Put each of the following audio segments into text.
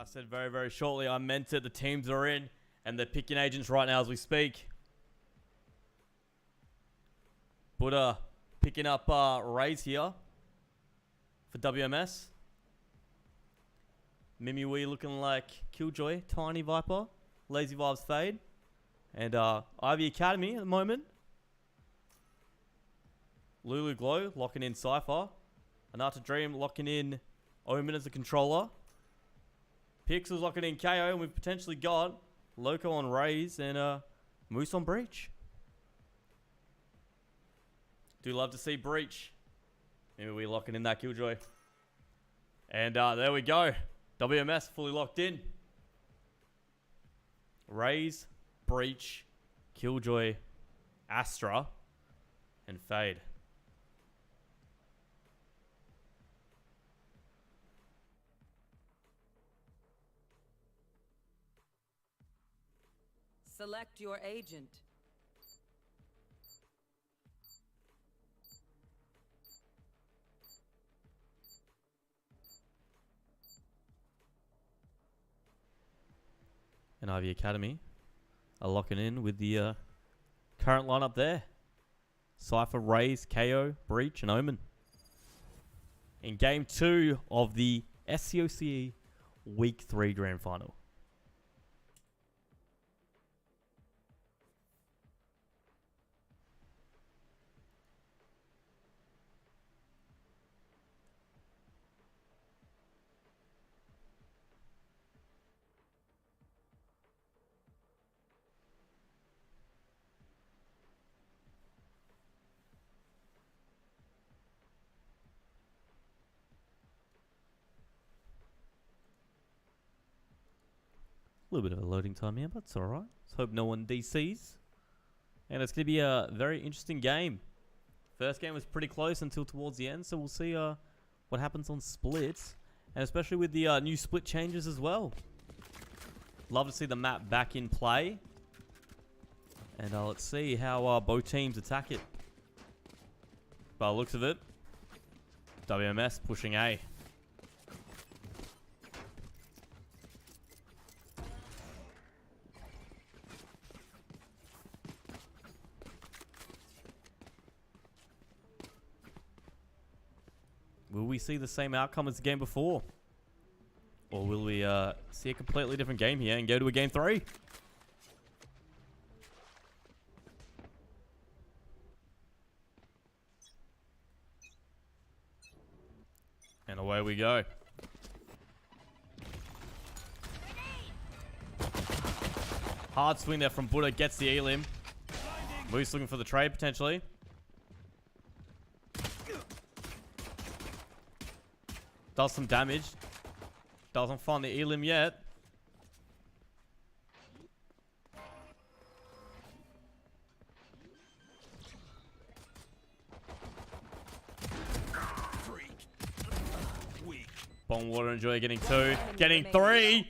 said very, very shortly. I meant it. The teams are in, and they're picking agents right now as we speak. Buddha picking up Rays here for WMS. Mimiwee looking like Killjoy, Tiny Viper, Lazy Vibes Fade, and IVY Academy at the moment. Lulu Glow locking in Cypher. Anata Dream locking in Omen as a controller. Pixels locking in KO, and we've potentially got Loco on Rays and Moose on Breach. Do love to see Breach. Maybe we're locking in that Killjoy. And there we go. WMS fully locked in. Rays, Breach, Killjoy, Astra, and Fade. Select your agent. And IVY Academy are locking in with the current lineup there. Cypher, Rays, KO, Breach, and Omen. In Game 2 of the SCOCE Week 3 Grand Final. A little bit of a loading time here, but it's alright. Let's hope no one DCs. And it's going to be a very interesting game. First game was pretty close until towards the end, so we'll see what happens on splits. And especially with the new split changes as well. Love to see the map back in play. And let's see how both teams attack it. By the looks of it, WMS pushing A. Will we see the same outcome as the game before? Or will we see a completely different game here and go to a game 3? And away we go. Hard swing there from Buddha, gets the elim. Moose looking for the trade potentially. Does some damage. Doesn't find the elim yet. Bong Water Enjoy getting 2. Getting 3.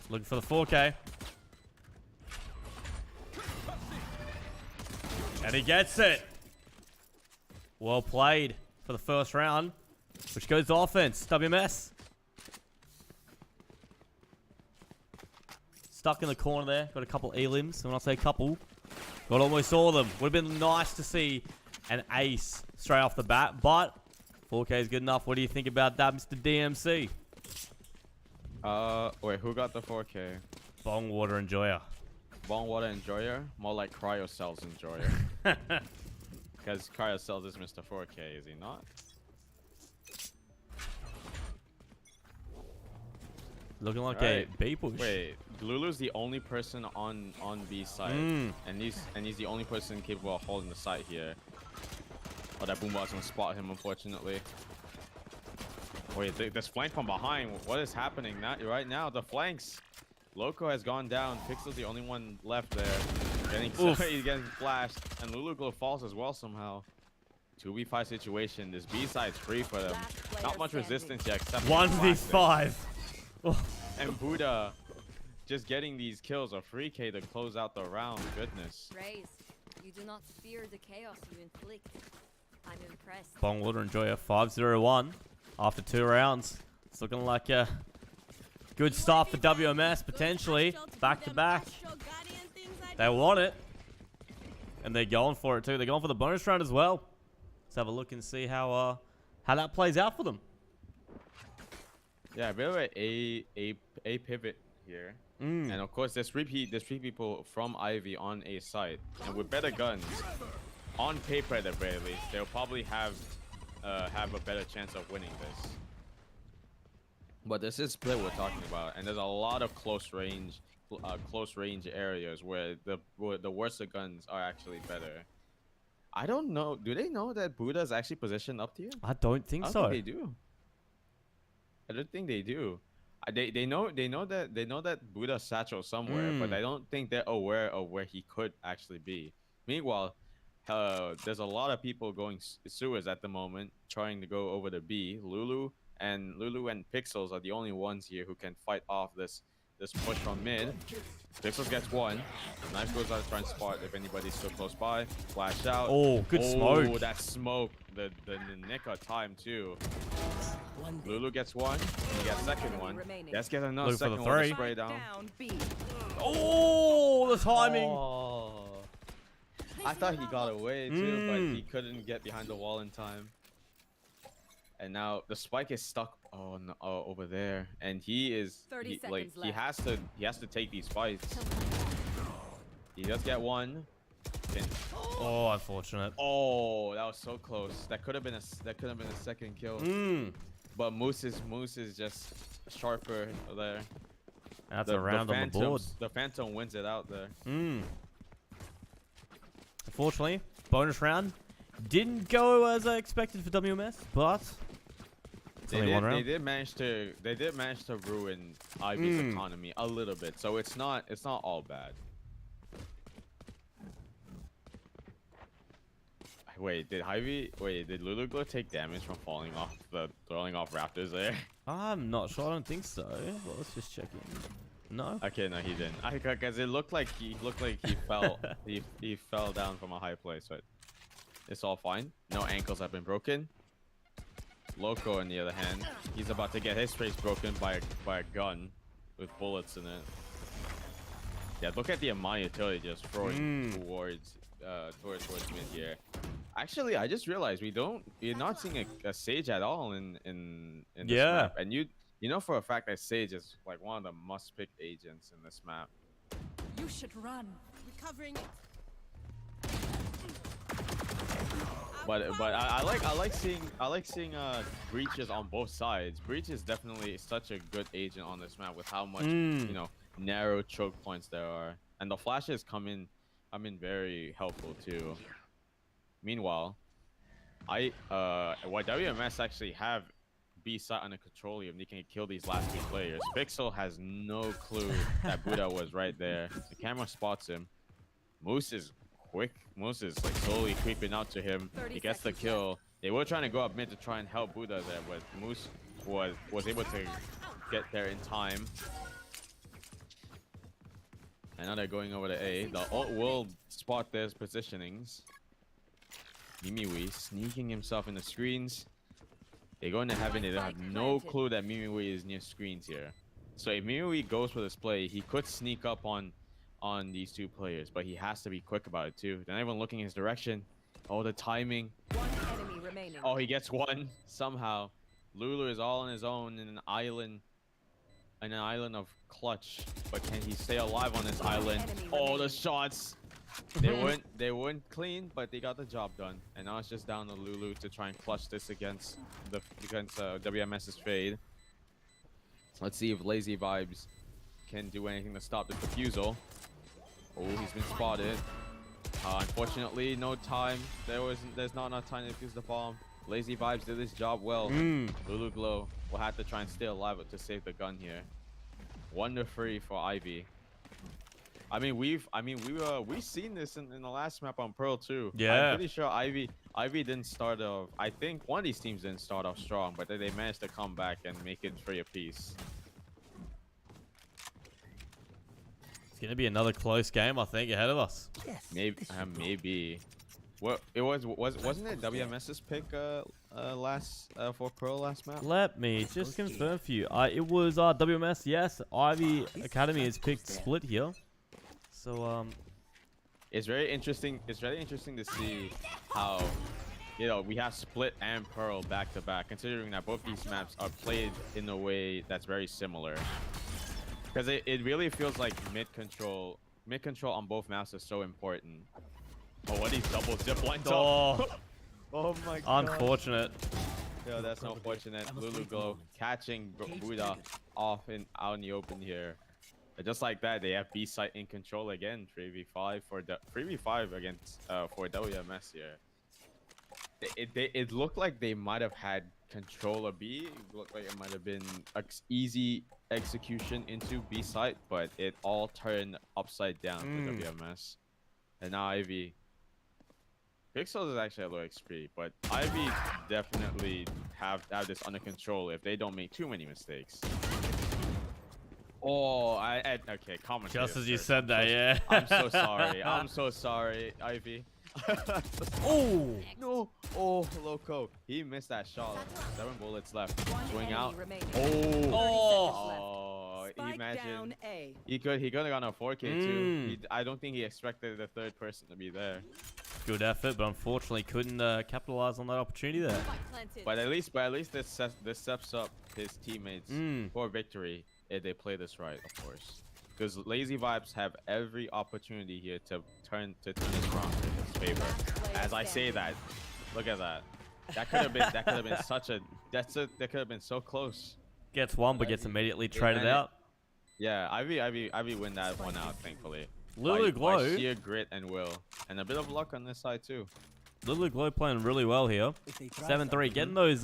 Looking for the 4K. And he gets it. Well played for the first round, which goes to offense. WMS. Stuck in the corner there. Got a couple elims. And when I say couple, got almost all of them. Would have been nice to see an ace straight off the bat, but 4K is good enough. What do you think about that, Mr. DMC? Wait, who got the 4K? Bong Water Enjoyer. Bong Water Enjoyer? More like Cryo Cells Enjoyer. Because Cryo Cells is Mr. 4K, is he not? Looking like a B push. Wait, Lulu's the only person on B side, and he's the only person capable of holding the site here. Oh, that Boombot's gonna spot him, unfortunately. Wait, this flank from behind. What is happening right now? The flanks. Loco has gone down. Pixel's the only one left there. He's getting flashed, and Lulu Glow falls as well somehow. 2v5 situation. This B side's free for them. Not much resistance yet, except 1v5. And Buddha just getting these kills, a free K to close out the round. Goodness. You do not fear the chaos you inflict. I'm impressed. Bongwater and Joya 5-0-1 after 2 rounds. It's looking like a good start for WMS, potentially. Back to back. They want it. And they're going for it too. They're going for the bonus round as well. Let's have a look and see how that plays out for them. Yeah, a bit of a pivot here. And of course, there's three people from Ivy on a side. And with better guns, on paper at the very least, they'll probably have a better chance of winning this. But this is split we're talking about, and there's a lot of close range areas where the worse the guns are actually better. I don't know. Do they know that Buddha is actually positioned up here? I don't think I so. don't think they do. I don't think they do. They know that Buddha's satchel somewhere, but I don't think they're aware of where he could actually be. Meanwhile, there's a lot of people going sewers at the moment, trying to go over to B. Lulu and Pixels are the only ones here who can fight off this push from mid. Pixels gets one. Knife goes out to try and spot if anybody's still close by. Flash out. Oh, good smoke. Oh, that smoke. The nick of time too. Lulu gets one. He gets second one. Let's get another second one to spray down. Oh, the timing. Oh. I thought he got away too, but he couldn't get behind the wall in time. And now the spike is stuck over there, and he has to take these fights. He does get one. Oh, unfortunate. Oh, that was so close. That could have been a second kill. But Moose is just sharper there. That's a round on the board. The Phantom wins it out there. Unfortunately, bonus round didn't go as I expected for WMS, but they did manage to ruin Ivy's economy a little bit, so it's not all bad. Wait, did Lulu go take damage from throwing off Raptors there? I'm not sure. I don't think so. Well, let's just check in. No. Okay, no, he didn't. Because it looked like he fell. he fell down from a high place, but it's all fine. No ankles have been broken. Loco, on the other hand, he's about to get his face broken by a gun with bullets in it. Yeah, look at the amount of utility just throwing towards mid here. Actually, I just realized we're not seeing a Sage at all in this map. And you know for a fact that Sage is like one of the must-pick agents in this map. You should run. We're covering it. But I like seeing Breaches on both sides. Breach is definitely such a good agent on this map with how much narrow choke points there are, and the flashes come in very helpful too. Meanwhile, WMS actually have B side under control here. They can kill these last two players. Pixel has no clue that Buddha was right there. The camera spots him. Moose is quick. Moose is like slowly creeping out to him. He gets the kill. They were trying to go up mid to try and help Buddha there, but Moose was able to get there in time. And now they're going over to A. The ult will spot their positionings. Mimiwi sneaking himself in the screens. They're going to Heaven. They have no clue that Mimiwi is near screens here. So if Mimiwi goes for this play, he could sneak up on these two players, but he has to be quick about it too. They're not even looking his direction. Oh, the timing. One enemy remaining. Oh, he gets one somehow. Lulu is all on his own in an island of clutch, but can he stay alive on this island? Oh, the shots. They weren't clean, but they got the job done. And now it's just down to Lulu to try and clutch this against WMS's fade. Let's see if Lazy Vibes can do anything to stop the defusal. Oh, he's been spotted. Unfortunately, no time. There's not enough time to defuse the bomb. Lazy Vibes did his job well. Lulu Glow will have to try and stay alive to save the gun here. Wonder free for Ivy. We've seen this in the last map on Pearl too. Yeah. I'm pretty sure Ivy didn't start off. I think one of these teams didn't start off strong, but they managed to come back and make it 3 apiece. It's going to be another close game, I think, ahead of us. Maybe. What it wasn't it WMS's pick last for Pro last map? Let me just confirm for you. It was WMS, yes. Ivy Academy has picked Split here. So it's very interesting. It's very interesting to see how, you know, we have Split and Pearl back to back, considering that both these maps are played in a way that's very similar. Because it really feels like mid control on both maps is so important. Oh, what these double zip lines oh, oh my god. unfortunate. Yeah, that's unfortunate. Lulu Glow catching Buddha out in the open here. And just like that, they have B site in control again. 3v5 for 3v5 against for WMS here. It looked like they might have had control of B. It looked like it might have been easy execution into B site, but it all turned upside down for WMS. And now Ivy. Pixels is actually a low XP, but Ivy definitely have this under control if they don't make too many mistakes. Oh, okay, comment. Just as you said that, yeah. I'm so sorry. I'm so sorry, Ivy. Oh no! Oh, Loco, he missed that shot. 7 bullets left. Swing out. Oh, imagine. He could have gone a 4K too. I don't think he expected the third person to be there. Good effort, but unfortunately couldn't capitalize on that opportunity there. But at least this steps up his teammates for victory if they play this right, of course. Because Lazy Vibes have every opportunity here to turn this round in his favor. As I say that, look at that. That could have been such a that could have been so close. Gets one, but gets immediately traded out. Yeah, Ivy win that one out, thankfully. Lulu Glow, by sheer grit and will, and a bit of luck on this side too. Lulu Glow playing really well here. 7-3, getting those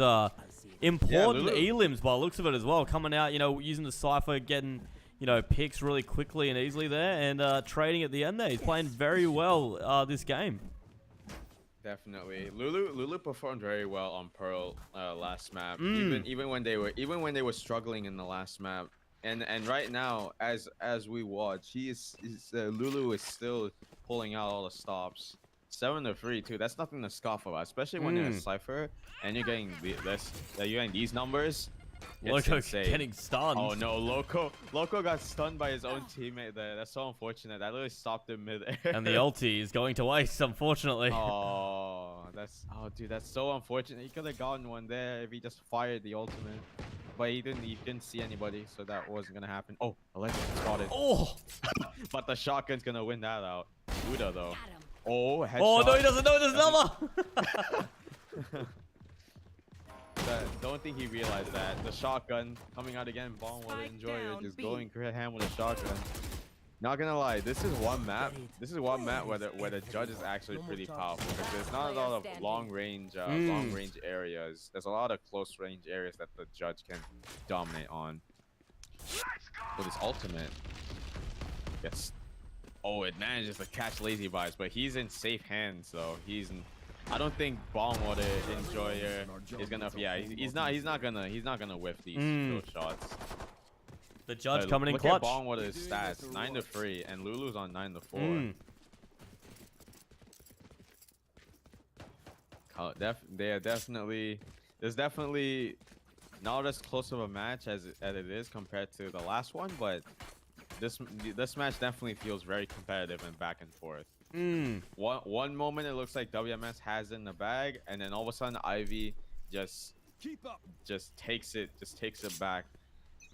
important elims by the looks of it as well. Coming out, you know, using the Cypher, getting, you know, picks really quickly and easily there, and trading at the end there. He's playing very well this game. Definitely, Lulu performed very well on Pearl last map. Even when they were struggling in the last map. And right now, as we watch, Lulu is still pulling out all the stops. 7-3 too. That's nothing to scoff about, especially when you're a Cypher and you're getting these numbers. Loco getting stunned. Oh no, Loco got stunned by his own teammate there. That's so unfortunate. That literally stopped him mid-air. And the ulti is going to waste, unfortunately. Dude, that's so unfortunate. He could have gotten one there if he just fired the ultimate. But he didn't see anybody, so that wasn't gonna happen. Oh, Electric spotted. Oh, but the shotgun's gonna win that out. Buddha though. Oh, headshot. Oh no, he doesn't know there's another. Don't think he realized that. The shotgun coming out again. Bomb will enjoy it. Just going ham with a shotgun. Not gonna lie, this is one map. This is one map where the judge is actually pretty powerful because there's not a lot of long range areas. There's a lot of close range areas that the judge can dominate on. With his ultimate, yes. Oh, it manages to catch Lazy Vibes, but he's in safe hands though. I don't think Bomb Water Enjoyer is gonna. Yeah, he's not gonna whiff those shots. The judge coming in clutch. Look at Bomb Water's stats: 9-3, and Lulu's on 9-4. There's definitely not as close of a match as it is compared to the last one, but this match definitely feels very competitive and back and forth. One moment it looks like WMS has it in the bag, and then all of a sudden Ivy just takes it back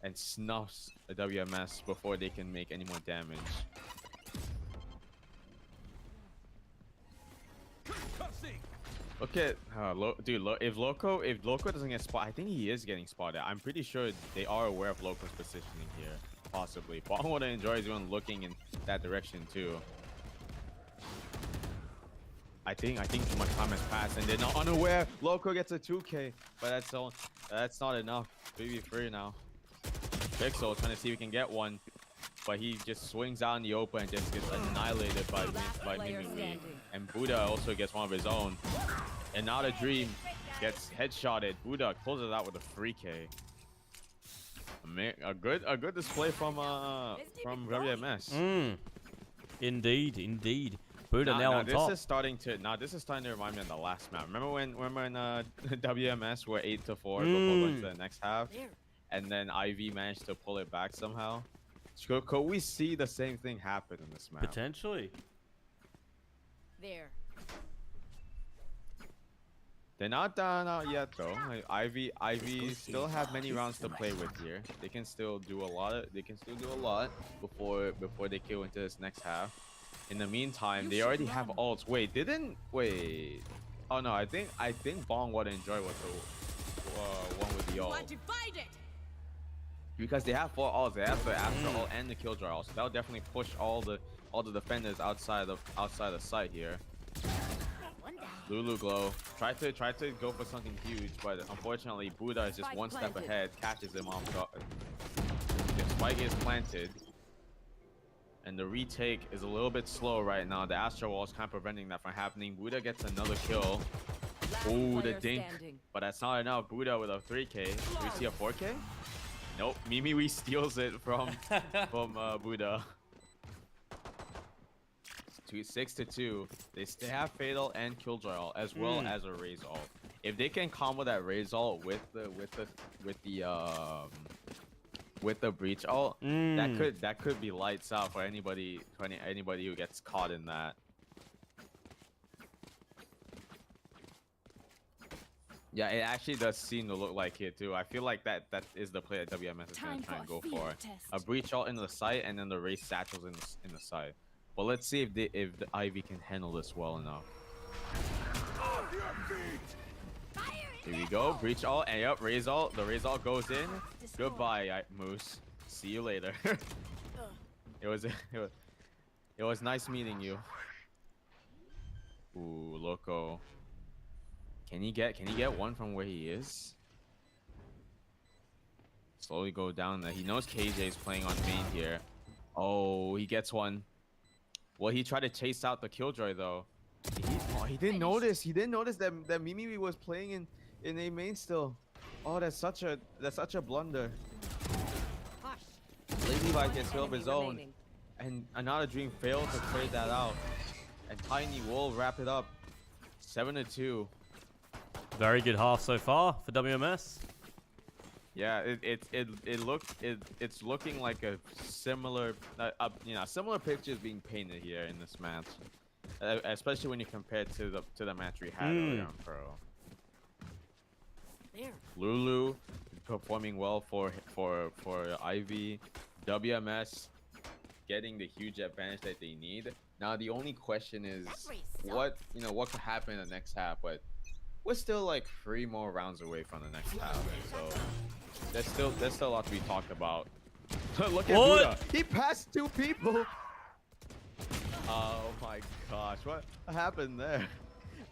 and snuffs the WMS before they can make any more damage. Look at if Loco doesn't get spotted, I think he is getting spotted. I'm pretty sure they are aware of Loco's positioning here, possibly. But I want to enjoy is even looking in that direction too. I think too much time has passed and they're not unaware. Loco gets a 2K, but that's not enough. 3v3 now. Pixel trying to see if he can get one, but he just swings out in the open and just gets annihilated by Mimimi. And Buddha also gets one of his own. And now the Dream gets headshotted. Buddha closes out with a 3K. A good display from WMS. Indeed, indeed. Buddha now on top. This is starting to remind me of the last map. Remember when WMS were 8-4 before going to the next half, and then IV managed to pull it back somehow? Could we see the same thing happen in this map? Potentially. There. They're not done out yet though. Like, Ivy still have many rounds to play with here. They can still do a lot. Before they kill into this next half. In the meantime, they already have ults. Wait. Oh no, I think Bong would enjoy what the one with the ult. Because they have 4 ults. They have the Astro ult and the Killjoy ult. So that'll definitely push all the defenders outside the site here. Lulu Glow tried to go for something huge, but unfortunately Buddha is just one step ahead, catches him off guard. The spike is planted, and the retake is a little bit slow right now. The Astro Wall is kind of preventing that from happening. Buddha gets another kill. Ooh, the dink, but that's not enough. Buddha with a 3K. Do we see a 4K? Nope. Mimi steals it from Buddha. 6-2. They still have Fatal and Killjoy ult as well as a Raze ult. If they can combo that Raze ult with the Breach ult, that could be lights out for anybody who gets caught in that. Yeah, it actually does seem to look like it too. I feel like that is the play that WMS is gonna try and go for. A Breach ult into the site and then the Raze satchels in the site. But let's see if the Ivy can handle this well enough. Here we go, Breach ult, and yep, Raze ult. The Raze ult goes in. Goodbye, Moose. See you later. It was nice meeting you. Ooh, Loco. Can he get one from where he is? Slowly go down there. He knows KJ is playing on main here. Oh, he gets one. Well, he tried to chase out the Killjoy though. He didn't notice. He didn't notice that Mimi was playing in a main still. Oh, that's such a blunder. Levi gets filled of his own, and Another Dream failed to trade that out. And Tiny will wrap it up. 7-2. Very good half so far for WMS. Yeah, it's looking like a similar similar picture is being painted here in this match, especially when you compare it to the match we had earlier on Pro. Lulu performing well for Ivy. WMS getting the huge advantage that they need. Now the only question is what could happen in the next half, but we're still like 3 more rounds away from the next half, so there's still a lot to be talked about. Look at Buddha. He passed 2 people. Oh my gosh, what happened there?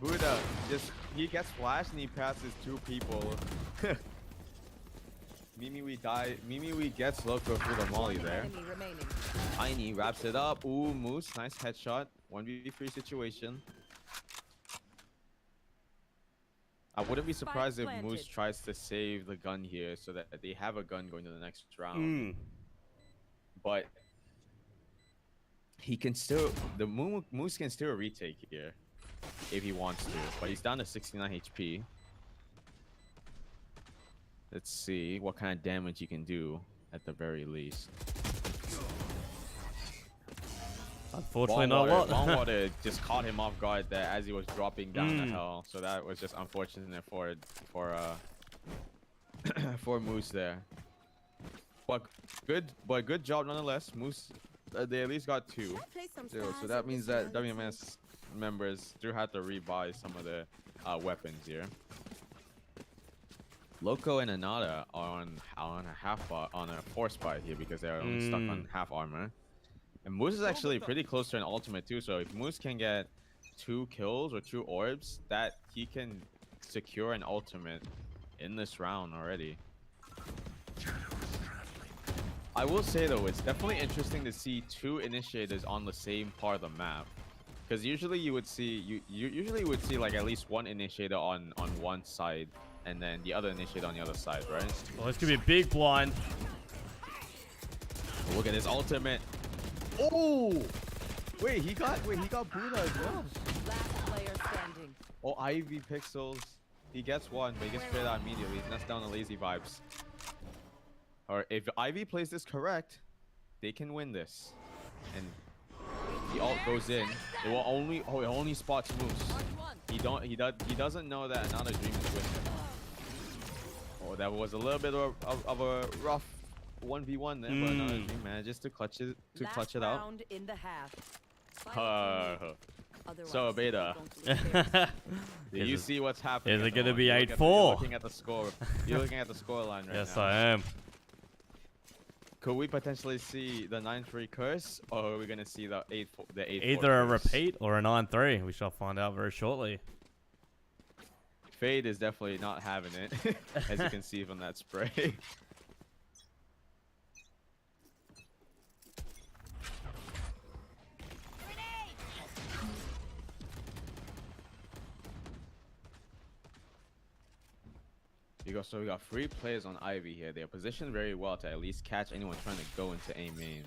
Buddha he gets flashed and he passes 2 people. Mimi gets Loco through the molly there. Tiny wraps it up. Ooh, Moose, nice headshot. 1v3 situation. I wouldn't be surprised if Moose tries to save the gun here so that they have a gun going to the next round. But he can still, Moose can still retake here if he wants to, but he's down to 69 HP. Let's see what kind of damage he can do at the very least. Unfortunately, not a lot. Longwater just caught him off guard there as he was dropping down the hill, so that was just unfortunate for Moose there. But good job nonetheless. Moose, they at least got 2. So that means that WMS members do have to rebuy some of the weapons here. Loco and Anada are on a force fight here because they're only stuck on half armor. And Moose is actually pretty close to an ultimate too, so if Moose can get 2 kills or 2 orbs, that he can secure an ultimate in this round already. I will say though, it's definitely interesting to see 2 initiators on the same part of the map, because usually you would see like at least 1 initiator on one side and then the other initiator on the other side, right? Well, this could be a big blind. Look at his ultimate. Oh! Wait, he got Buddha as well. Last player standing. Oh, Ivy Pixels. He gets one, but he gets straight out immediately. That's down to lazy vibes. Or if Ivy plays this correct, they can win this. And the ult goes in. It will only it only spots Moose. He doesn't know that another dream is with him. Oh, that was a little bit of a rough 1v1 there, but another dream manages to clutch it out. Round in the half. So Beta, do you see what's happening? Is it gonna be You're 8-4? looking at the score. You're looking at the score line right now. Yes, I am. Could we potentially see the 9-3 curse, or are we gonna see the 8-4? Either a repeat or a 9-3. We shall find out very shortly. Fade is definitely not having it, as you can see from that spray. So we got 3 players on Ivy here. They are positioned very well to at least catch anyone trying to go into A main.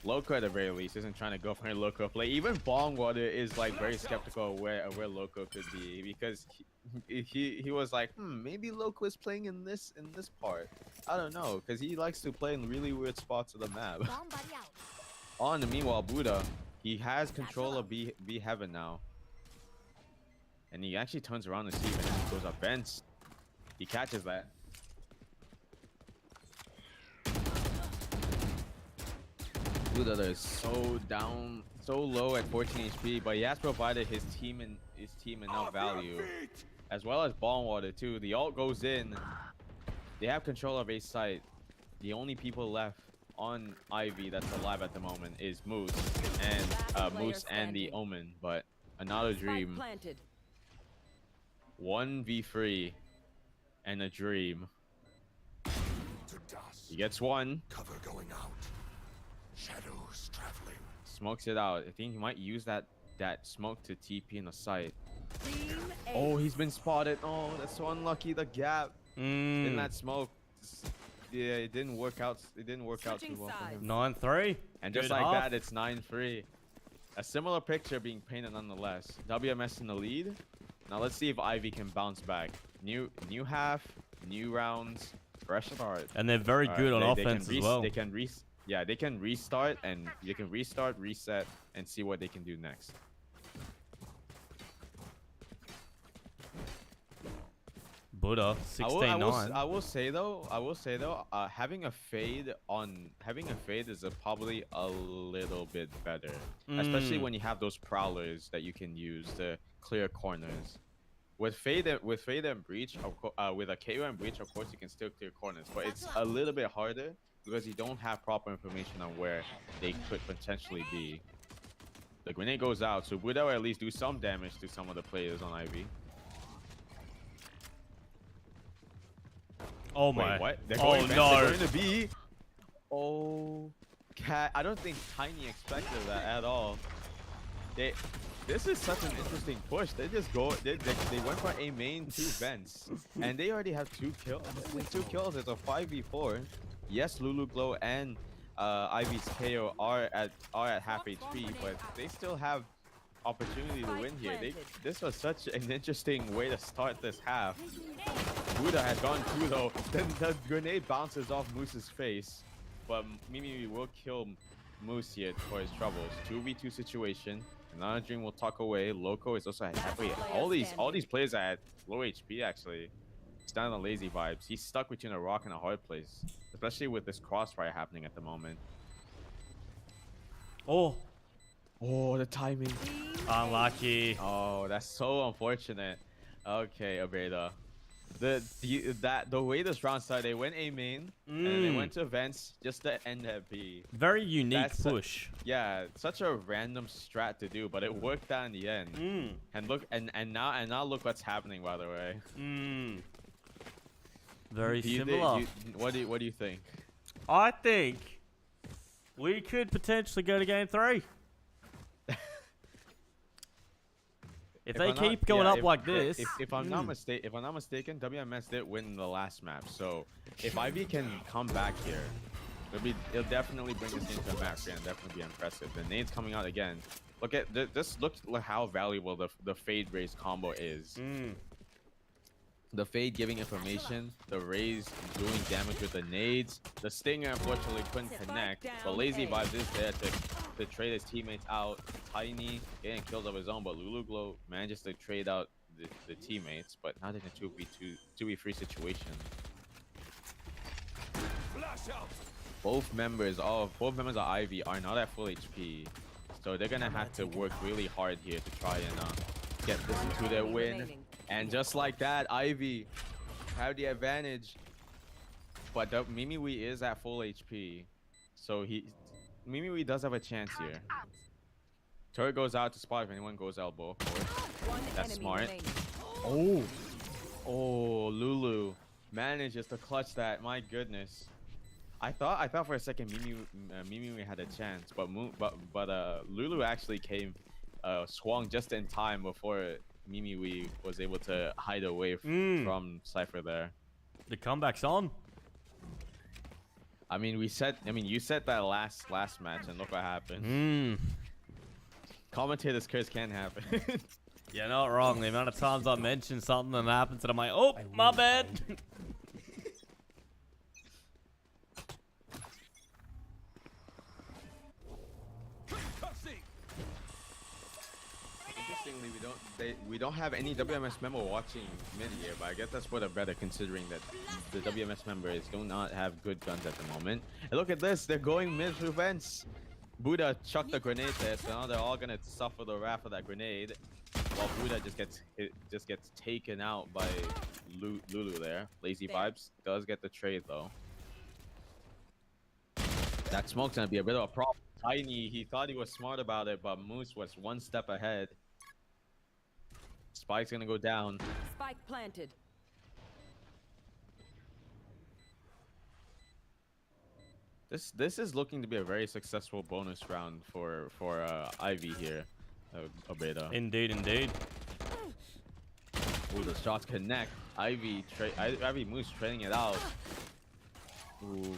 Loco at the very least isn't trying to go for a Loco play. Even Bongwater is like very skeptical of where Loco could be, because he was like, maybe Loco is playing in this part. I don't know, because he likes to play in really weird spots of the map. On the meanwhile, Buddha, he has control of B Heaven now, and he actually turns around to see if anyone goes up vents. He catches that. Buddha is so down, so low at 14 HP, but he has provided his team enough value, as well as Ballwater too. The ult goes in. They have control of A site. The only people left on Ivy that's alive at the moment is Moose and the Omen, but another dream. 1v3 and a dream. He gets one. Cover going out. Shadows traveling. Smokes it out. I think he might use that smoke to TP in the site. Oh, he's been spotted. Oh, that's so unlucky. The gap in that smoke. Yeah, it didn't work out. It didn't work out too well for him. 9-3. And just like that, it's 9-3. A similar picture being painted nonetheless. WMS in the lead. Now let's see if Ivy can bounce back. New half, new rounds, fresh start. And they're very good on offense as well. They can restart, and they can restart, reset, and see what they can do next. Buddha 16-9. I will say though, having a fade is probably a little bit better, especially when you have those prowlers that you can use to clear corners. With fade and breach, with a KO and breach, of course you can still clear corners, but it's a little bit harder because you don't have proper information on where they could potentially be. The grenade goes out, so Buddha will at least do some damage to some of the players on Ivy. Oh my! Wait, what? They're Oh going no! They're going to be. Oh, cat! I don't think Tiny expected that at all. This is such an interesting push. They just go. They went for a main 2 vents, and they already have 2 kills. With 2 kills, it's a 5v4. Yes, Lulu Glow and Ivy's KO are at half HP, but they still have opportunity to win here. This was such an interesting way to start this half. Buddha has gone through though. Then the grenade bounces off Moose's face, but Mimi will kill Moose here for his troubles. 2v2 situation. Another dream will tuck away. Loco is also at halfway. All these players are at low HP actually. It's down on lazy vibes. He's stuck between a rock and a hard place, especially with this crossfire happening at the moment. Oh, the timing. unlucky. Oh, that's so unfortunate. Okay, Abeda. The way this round started, they went A main and they went to vents just to end at B. Very unique push. Yeah, such a random strat to do, but it worked out in the end. And look, and now look what's happening, by the way. Very similar. What do you think? I think we could potentially go to game 3. If they keep going up like this, if I'm not mistaken, WMS did win the last map. So if Ivy can come back here It'll definitely bring this game to a match and definitely be impressive. The nades coming out again. Look at this. Look like how valuable the fade raise combo is. The fade giving information, the raise doing damage with the nades. The stinger unfortunately couldn't connect, but Lazy Vibes is there to trade his teammates out. Tiny getting kills of his own, but Lulu Glow manages to trade out the teammates, but not in a 2v3 situation. Both members of Ivy are not at full HP, so they're gonna have to work really hard here to try and get this into their win. And just like that, Ivy have the advantage. But Mimiwi is at full HP, so Mimiwi does have a chance here. Turret goes out to spot if anyone goes elbow, of course. That's smart. Oh, Lulu manages to clutch that. My goodness. I thought for a second Mimiwi had a chance, but Lulu actually swung just in time before Mimiwi was able to hide away from Cypher there. The comeback's on. I mean, you said that last match, and look what happened. Commentator's curse can happen. You're not wrong. The amount of times I mention something and it happens, and I'm like, oh, my bad. Interestingly, we don't have any WMS member watching mid here, but I guess that's for the better, considering that the WMS members do not have good guns at the moment. And look at this, they're going mid through vents. Buddha chucked the grenade there, so now they're all gonna suffer the wrath of that grenade, while Buddha just gets taken out by Lulu there. Lazy Vibes does get the trade though. That smoke's gonna be a bit of a problem. Tiny, he thought he was smart about it, but Moose was one step ahead. Spike's gonna go down. Spike planted. This is looking to be a very successful bonus round for Ivy here, Obeda. Indeed, indeed. Ooh, the shots connect. Ivy Moose trading it out. Ooh.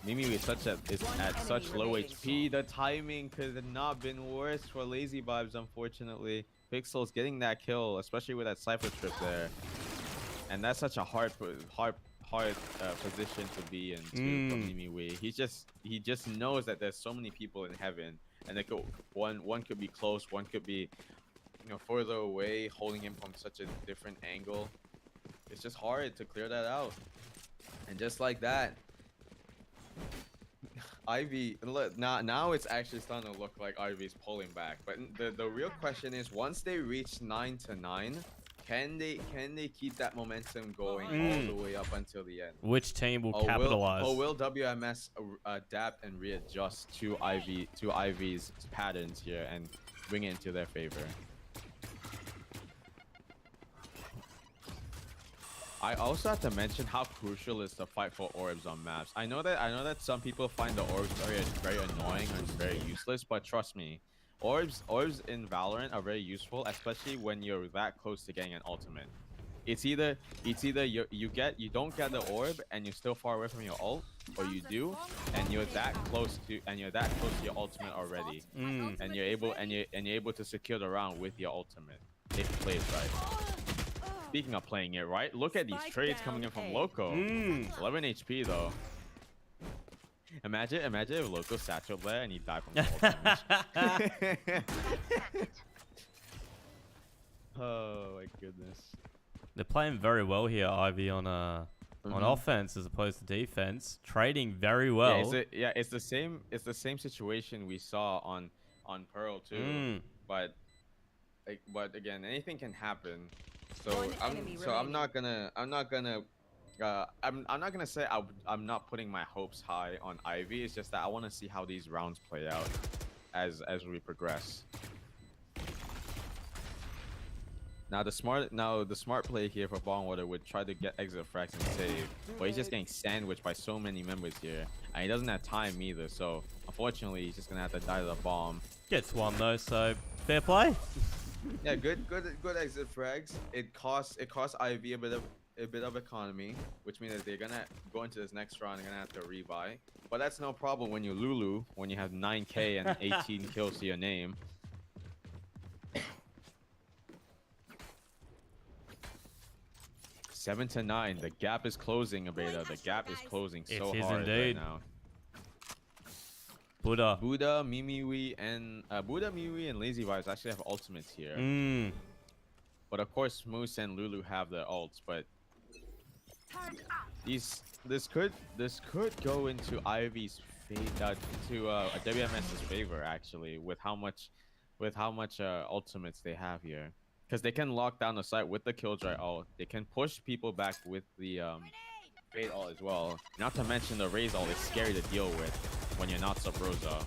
Mimi is at such low HP. The timing could have not been worse for Lazy Vibes, unfortunately. Pixel's getting that kill, especially with that Cypher trip there. And that's such a hard position to be in too from Mimi. He just knows that there's so many people in heaven, and they could, one could be close, one could be further away, holding him from such a different angle. It's just hard to clear that out. And just like that, Ivy, look, now it's actually starting to look like Ivy's pulling back. But the real question is, once they reach 9-9, can they keep that momentum going all the way up until the end? Which team will capitalize? Will WMS adapt and readjust to Ivy's patterns here and bring it into their favor? I also have to mention how crucial is the fight for orbs on maps. I know that some people find the orbs very annoying and very useless, but trust me, orbs in Valorant are very useful, especially when you're that close to getting an ultimate. It's either you don't get the orb and you're still far away from your ult, or you do and you're that close to your ultimate already, and you're able to secure the round with your ultimate if you play it right. Speaking of playing it right, look at these trades coming in from Loco. 11 HP though. Imagine if Loco satchel there and he died from the damage. Oh my goodness. They're playing very well here, Ivy, on offense as opposed to defense. Trading very well. It's the same situation we saw on Pearl too. But again, anything can happen. So I'm not gonna say I'm not putting my hopes high on Ivy. It's just that I want to see how these rounds play out as we progress. Now the smart play here for Bongwater would try to get exit frags and save, but he's just getting sandwiched by so many members here, and he doesn't have time either. So unfortunately, he's just gonna have to die to the bomb. Gets one though, so fair play. Yeah, good exit frags. It costs Ivy a bit a bit of economy, which means that they're gonna go into this next round. They're gonna have to rebuy, but that's no problem when you Lulu, when you have 9K and 18 kills to your name. 7-9. The gap is closing, Abeda. The gap is closing so It is hard indeed. right now. Buddha, Mimiwi, and Lazy Vibes actually have ultimates here. But of course, Moose and Lulu have the ults. But this could go into Ivy's WMS's favor actually, with how much ultimates they have here. Because they can lock down the site with the Killjoy ult. They can push people back with the Fade ult as well. Not to mention the Raze ult is scary to deal with when you're not Sub Rosa.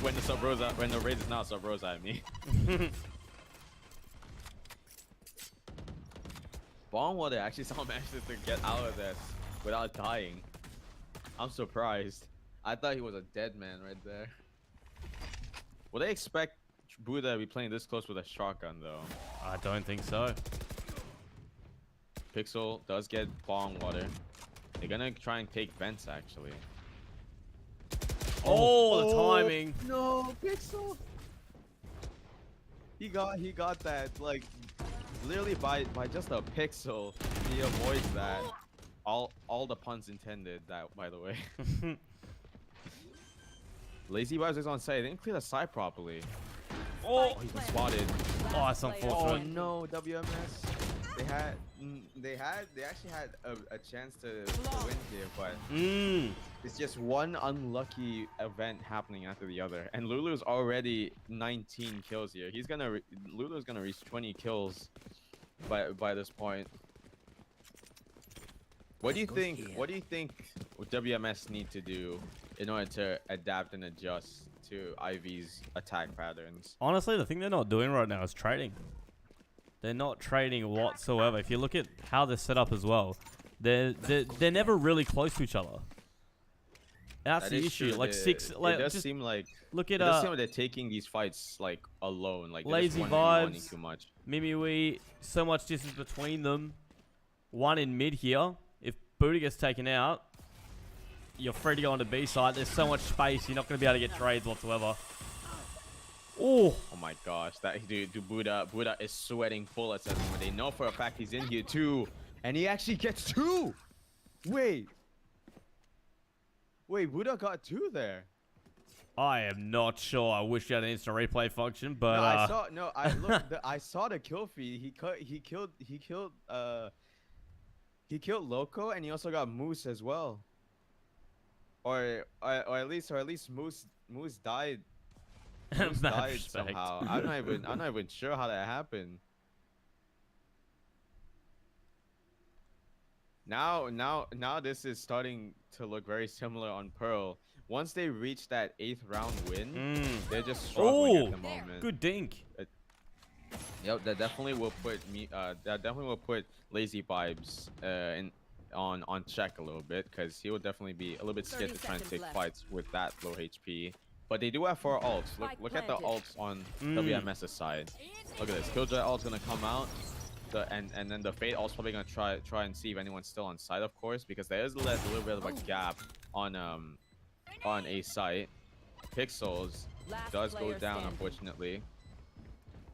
When the Raze is not Sub Rosa, I mean. Bongwater actually somehow manages to get out of this without dying. I'm surprised. I thought he was a dead man right there. Would they expect Buddha to be playing this close with a shotgun though? I don't think so. Pixel does get bong water. They're gonna try and take vents actually. Oh, the timing. No, Pixel. He got that, like literally by just a pixel. He avoids that. All the puns intended, that by the way. Lazy Vibes is on site. They didn't clear the site properly. Oh, he's been spotted. Oh, that's Oh unfortunate. no, WMS. They actually had a chance to win here, but it's just one unlucky event happening after the other. And Lulu's already 19 kills here. Lulu's gonna reach 20 kills by this point. What do you think? What do you think WMS need to do in order to adapt and adjust to Ivy's attack patterns? Honestly, the thing they're not doing right now is trading. They're not trading whatsoever. If you look at how they're set up as well, they're never really close to each other. That's the issue. True. Like it does seem like look at they're taking these fights like alone. Like Lazy Vibes, Vibes, too much. Mimiwi, so much distance between them. One in mid here. If Booty gets taken out, you're free to go on the B side. There's so much space. You're not going to be able to get trades whatsoever. Oh my gosh, that dude Buddha is sweating bullets at the moment. They know for a fact he's in here too, and he actually gets two. Wait, Buddha got two there. I am not sure. I wish you had an instant replay function, but I saw the kill feed. He killed Loco, and he also got Moose as well. Or at least Moose died. Moose died somehow. I'm not even sure how that happened. Now this is starting to look very similar on Pearl. Once they reach that 8th round win, they're just struggling at the moment. Good dink. Yep, that definitely will put Lazy Vibes on check a little bit, because he will definitely be a little bit scared to try and take fights with that low HP. But they do have 4 ults. Look at the ults on WMS's side. Look at this. Killjoy ult's gonna come out. And then the Fade ult's probably gonna try and see if anyone's still on site, of course, because there is a little bit of a gap on A site. Pixels does go down, unfortunately.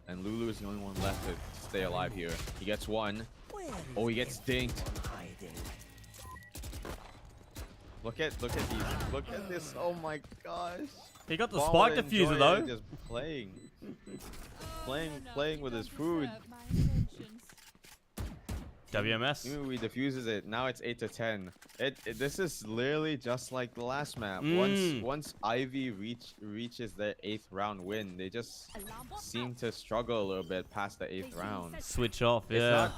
And Lulu is the only one left to stay alive here. He gets one. Oh, he gets dinked. Look at these. Look at this. Oh my gosh. He got the spike diffuser though. Just playing with his food. WMS. He diffuses it. Now it's 8-10. This is literally just like the last map. Once Ivy reaches their 8th round win, they just seem to struggle a little bit past the 8th round. Switch off. Yeah.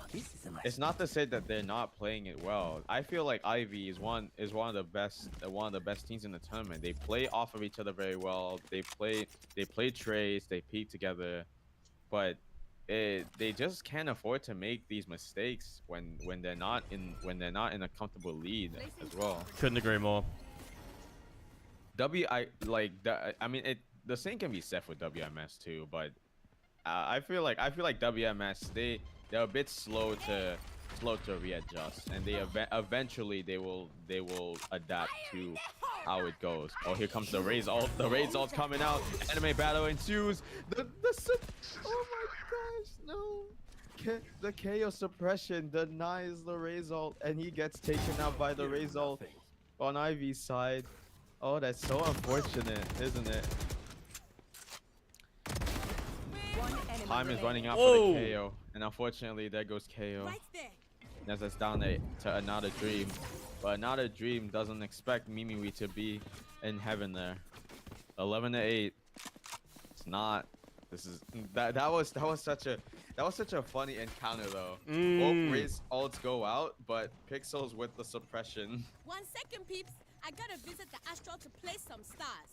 It's not to say that they're not playing it well. I feel like Ivy is one of the best teams in the tournament. They play off of each other very well. They play trades. They peak together, but they just can't afford to make these mistakes when they're not in a comfortable lead as well. Couldn't agree more. I mean, the same can be said for WMS too, but I feel like WMS they're a bit slow to slow to readjust, and they eventually they will adapt to how it goes. Oh, here comes the Raze ult. The Raze ult's coming out. Anime battle ensues. Oh my gosh, no. The KO suppression denies the Raze ult, and he gets taken out by the Raze ult on Ivy's side. Oh, that's so unfortunate, isn't it? Time is running out for the KO, and unfortunately, there goes KO. Right there. As it's down to another dream, but another dream doesn't expect MiMiWii to be in heaven there. 11-8. It's not. This is that was such a funny encounter though. Both Raze ults go out, but Pixels with the suppression. 1 second, peeps. I gotta visit the Astral to play some stars.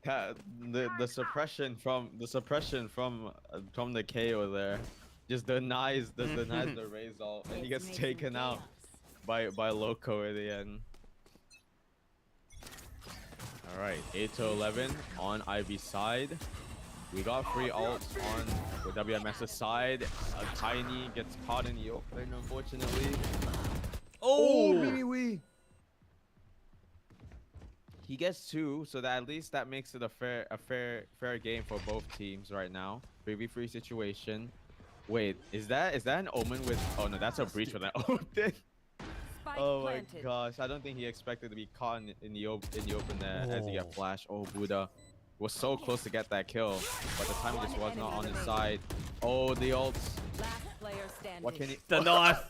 The suppression from the KO there just denies the Raze ult, and he gets taken out by Loco at the end. All right, 8-11 on Ivy's side. We got free ults on the WMS's side. Tiny gets caught in the open, unfortunately. Oh, MiMiWii! He gets 2, so that at least that makes it a fair game for both teams right now. 3v3 situation. Wait, is that an omen with? Oh no, that's a breach with that open. Oh my gosh, I don't think he expected to be caught in the open there as he got flashed. Oh, Buddha was so close to get that kill, but the timing just was not on his side. Oh, the ults. What can he? The knife.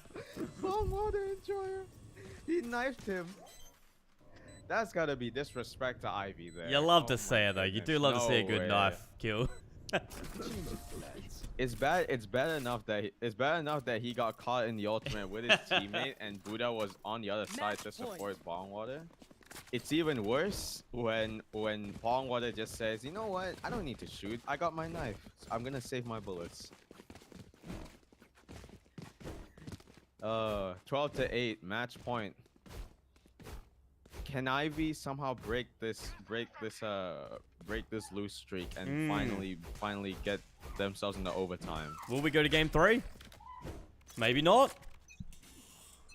Oh, Water Enjoyer. He knifed him. That's gotta be disrespect to Ivy there. You love to say it though. You do love to see a good knife kill. It's bad enough that he got caught in the ultimate with his teammate, and Buddha was on the other side to support Bongwater. It's even worse when Bongwater just says, you know what, I don't need to shoot, I got my knife, so I'm gonna save my bullets. 12-8, match point. Can Ivy somehow break this loose streak and finally get themselves into overtime? Will we go to game 3? Maybe not.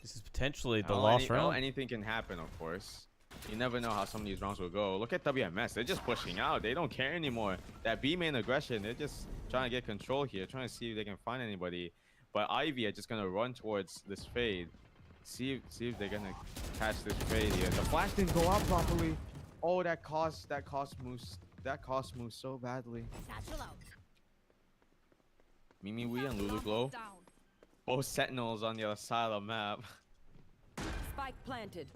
This is potentially the last round. Anything can happen, of course. You never know how some of these rounds will go. Look at WMS. They're just pushing out. They don't care anymore. That B main aggression, they're just trying to get control here, trying to see if they can find anybody. But Ivy are just gonna run towards this fade. See if they're gonna catch this fade here. The flash didn't go out properly. Oh, that cost moves so badly. MiMiWii and Lulu Glow. Both sentinels on the other side of the map. Spike planted.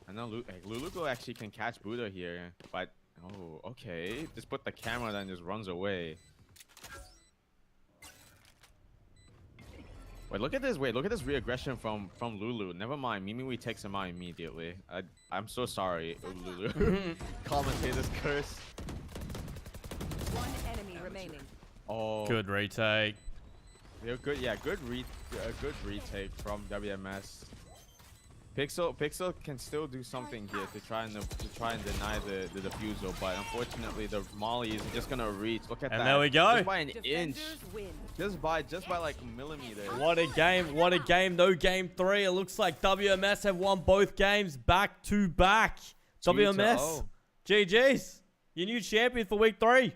I know Lulu Glow actually can catch Buddha here, but oh, okay. Just put the camera down and just runs away. Wait, look at this. Wait, look at this re-aggression from Lulu. Never mind. MiMiWii takes him out immediately. I'm so sorry, Lulu. Commentator's curse. One enemy remaining. Oh. Good retake. They're good. Yeah, good retake from WMS. Pixel can still do something here to try and deny the defusal, but unfortunately the Molly is just gonna reach. Look at that. And there we go. Just by an inch. Just by like a millimeter. What a game. What a game. No game 3. It looks like WMS have won both games back to back. WMS. GG's. Your new champion for week 3.